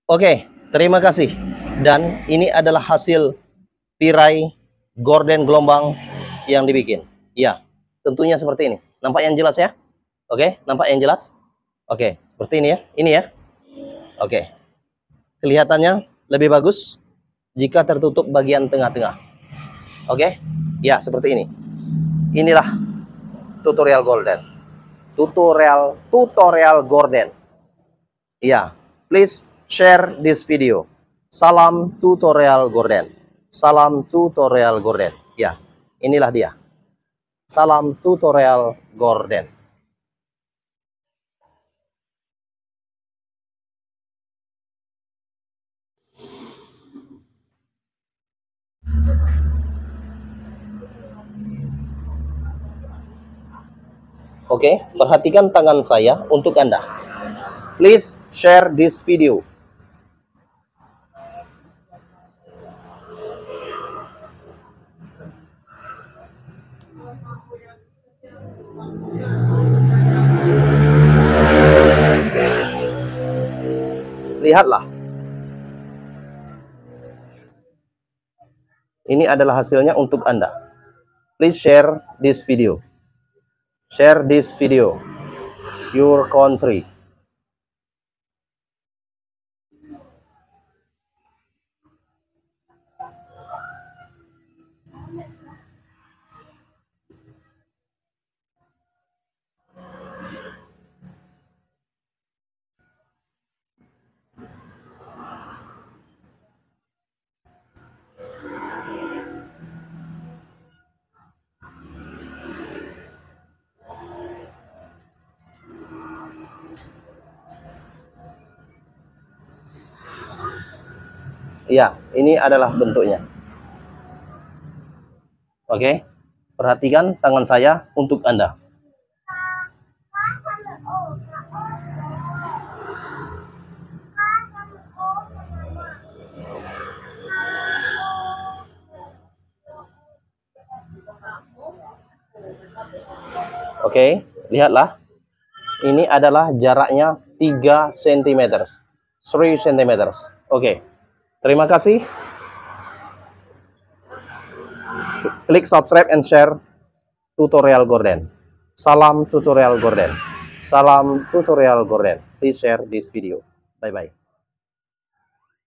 Oke, terima kasih. Dan ini adalah hasil tirai gorden gelombang yang dibikin. Ya, tentunya seperti ini. Nampak yang jelas ya? Oke, nampak yang jelas? Oke, seperti ini ya. Ini ya. Oke. Kelihatannya lebih bagus jika tertutup bagian tengah-tengah. Oke? Ya, seperti ini. Inilah tutorial gorden. Tutorial gorden. Ya, please share this video. Salam tutorial gorden. Salam tutorial gorden. Ya, inilah dia. Salam tutorial gorden. Oke, perhatikan tangan saya untuk Anda. Please share this video. Lihatlah. Ini adalah hasilnya untuk Anda. Please share this video. Share this video. Your country. Ya, ini adalah bentuknya. Oke, perhatikan tangan saya untuk Anda. Oke, lihatlah. Ini adalah jaraknya 3 cm. 3 cm. Oke, terima kasih. Klik subscribe and share tutorial gorden. Salam tutorial gorden. Salam tutorial gorden. Please share this video. Bye-bye.